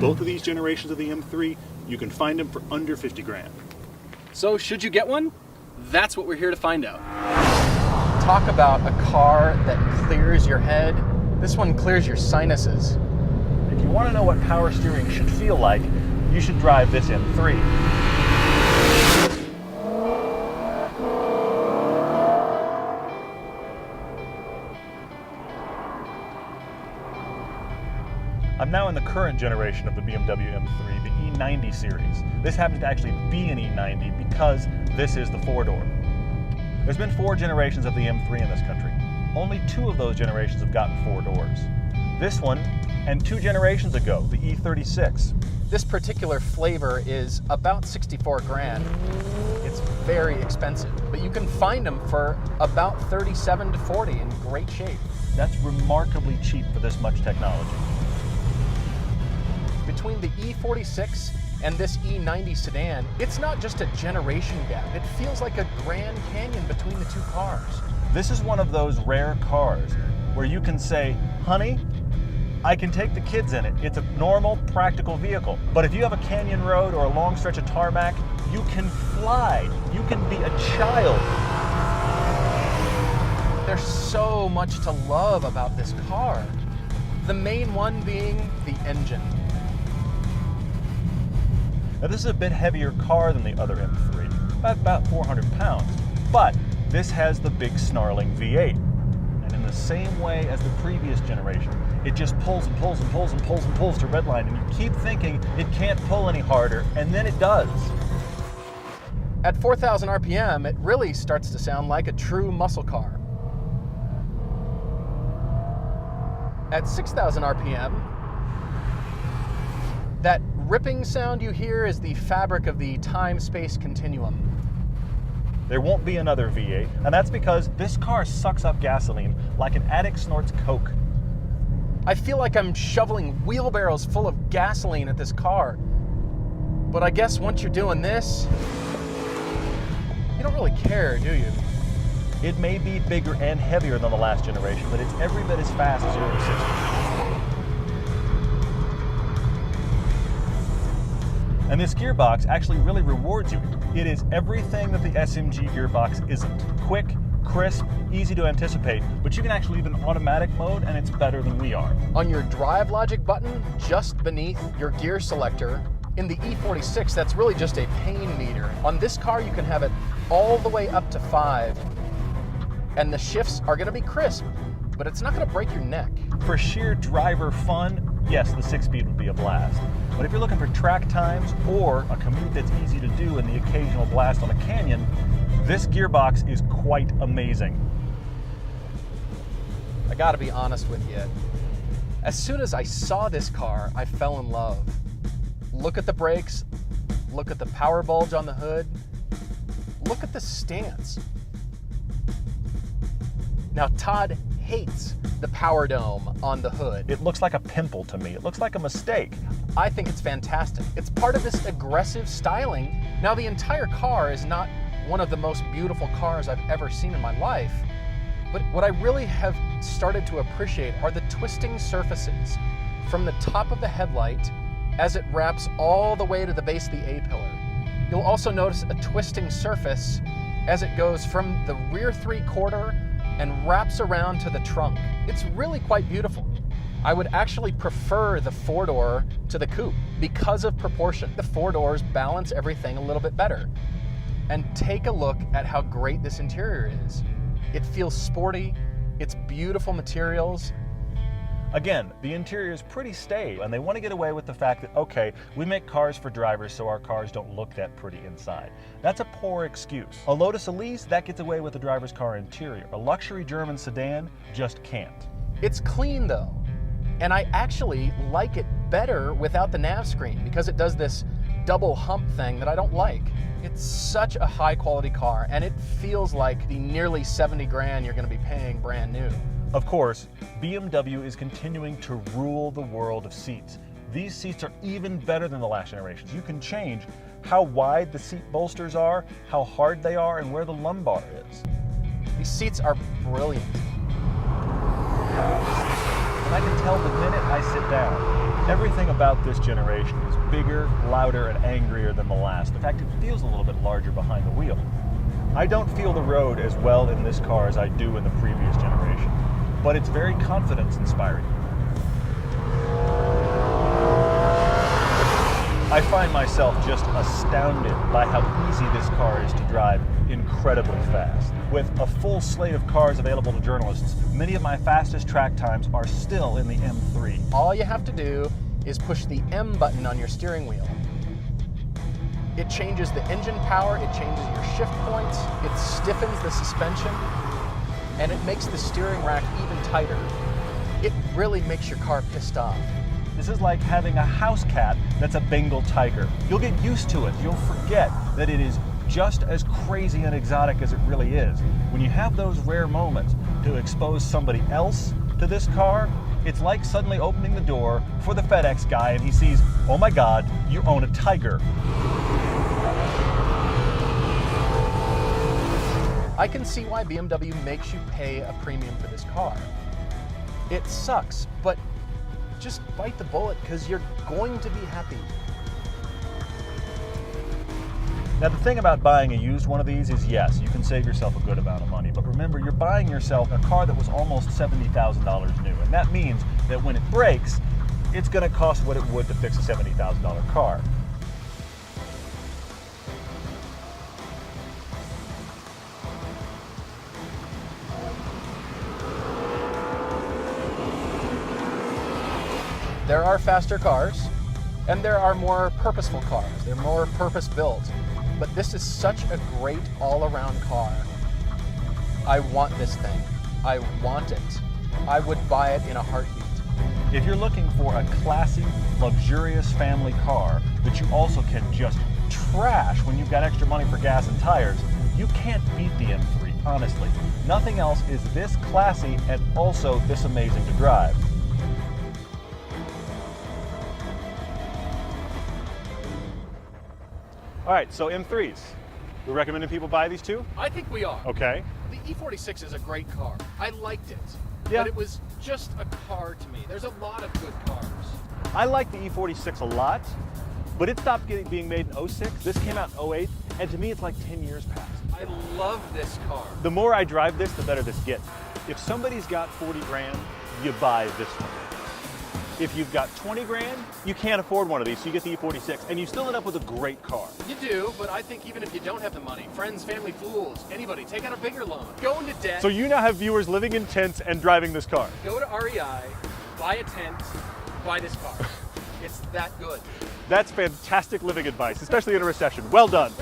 Both of these generations of the M3, you can find them for under 50 grand. So should you get one? That's what we're here to find out. Talk about a car that clears your head. This one clears your sinuses. If you want to know what power steering should feel like, you should drive this M3. I'm now in the current generation of the BMW M3, the E90 series. This happens to actually be an E90 because this is the four-door. There's been 4 generations of the M3 in this country. Only 2 of those generations have gotten 4 doors. This one, and 2 generations ago, the E36. This particular flavor is about 64 grand. It's very expensive, but you can find them for about 37 to 40 in great shape. That's remarkably cheap for this much technology. Between the E46 and this E90 sedan, it's not just a generation gap. It feels like a Grand Canyon between the 2 cars. This is one of those rare cars where you can say, honey, I can take the kids in it. It's a normal, practical vehicle. But if you have a canyon road or a long stretch of tarmac, you can fly. You can be a child. There's so much to love about this car. The main one being the engine. Now this is a bit heavier car than the other M3, about 400 pounds, but this has the big snarling V8. And in the same way as the previous generation, it just pulls and pulls and pulls and pulls and pulls to redline, and you keep thinking it can't pull any harder, and then it does. At 4,000 RPM, it really starts to sound like a true muscle car. At 6,000 RPM, that ripping sound you hear is the fabric of the time-space continuum. There won't be another V8, and that's because this car sucks up gasoline like an addict snorts coke. I feel like I'm shoveling wheelbarrows full of gasoline at this car. But I guess once you're doing this, you don't really care, do you? It may be bigger and heavier than the last generation, but it's every bit as fast as 0 to 60. And this gearbox actually really rewards you. It is everything that the SMG gearbox isn't. Quick, crisp, easy to anticipate, but you can actually leave in automatic mode and it's better than we are. On your drive logic button, just beneath your gear selector, in the E46, that's really just a pain meter. On this car, you can have it all the way up to 5, and the shifts are gonna be crisp, but it's not gonna break your neck. For sheer driver fun, yes, the 6-speed would be a blast. But if you're looking for track times or a commute that's easy to do and the occasional blast on a canyon, this gearbox is quite amazing. I gotta be honest with you. As soon as I saw this car, I fell in love. Look at the brakes, look at the power bulge on the hood, look at the stance. Now, Todd hates the power dome on the hood. It looks like a pimple to me. It looks like a mistake. I think it's fantastic. It's part of this aggressive styling. Now, the entire car is not one of the most beautiful cars I've ever seen in my life, but what I really have started to appreciate are the twisting surfaces from the top of the headlight as it wraps all the way to the base of the A-pillar. You'll also notice a twisting surface as it goes from the rear 3/4 and wraps around to the trunk. It's really quite beautiful. I would actually prefer the 4-door to the coupe because of proportion. The 4 doors balance everything a little bit better. And take a look at how great this interior is. It feels sporty, it's beautiful materials. Again, the interior is pretty staid, and they want to get away with the fact that, okay, we make cars for drivers so our cars don't look that pretty inside. That's a poor excuse. A Lotus Elise, that gets away with the driver's car interior. A luxury German sedan just can't. It's clean though, and I actually like it better without the nav screen because it does this double hump thing that I don't like. It's such a high quality car, and it feels like the nearly 70 grand you're going to be paying brand new. Of course, BMW is continuing to rule the world of seats. These seats are even better than the last generations. You can change how wide the seat bolsters are, how hard they are, and where the lumbar is. These seats are brilliant. And I can tell the minute I sit down. Everything about this generation is bigger, louder, and angrier than the last. In fact, it feels a little bit larger behind the wheel. I don't feel the road as well in this car as I do in the previous generation, but it's very confidence-inspiring. I find myself just astounded by how easy this car is to drive incredibly fast. With a full slate of cars available to journalists, many of my fastest track times are still in the M3. All you have to do is push the M button on your steering wheel. It changes the engine power, it changes your shift points, it stiffens the suspension, and it makes the steering rack even tighter. It really makes your car pissed off. This is like having a house cat that's a Bengal tiger. You'll get used to it. You'll forget that it is just as crazy and exotic as it really is. When you have those rare moments to expose somebody else to this car, it's like suddenly opening the door for the FedEx guy and he sees, oh my God, you own a tiger. I can see why BMW makes you pay a premium for this car. It sucks, but just bite the bullet because you're going to be happy. Now the thing about buying a used one of these is yes, you can save yourself a good amount of money, but remember you're buying yourself a car that was almost $70,000 new, and that means that when it breaks, it's going to cost what it would to fix a $70,000 car. There are faster cars, and there are more purposeful cars. They're more purpose-built. But this is such a great all-around car. I want this thing. I want it. I would buy it in a heartbeat. If you're looking for a classy, luxurious family car that you also can just trash when you've got extra money for gas and tires, you can't beat the M3, honestly. Nothing else is this classy and also this amazing to drive. All right, so M3s. We're recommending people buy these too? I think we are. Okay. The E46 is a great car. I liked it. Yeah. But it was just a car to me. There's a lot of good cars. I like the E46 a lot, but it stopped being made in 06. This came out in 08, and to me it's like 10 years past. I love this car. The more I drive this, the better this gets. If somebody's got 40 grand, you buy this one. If you've got 20 grand, you can't afford one of these, so you get the E46, and you still end up with a great car. You do, but I think even if you don't have the money, friends, family, fools, anybody, take out a bigger loan. Go into debt. So you now have viewers living in tents and driving this car. Go to REI, buy a tent, buy this car. It's that good. That's fantastic living advice, especially in a recession. Well done.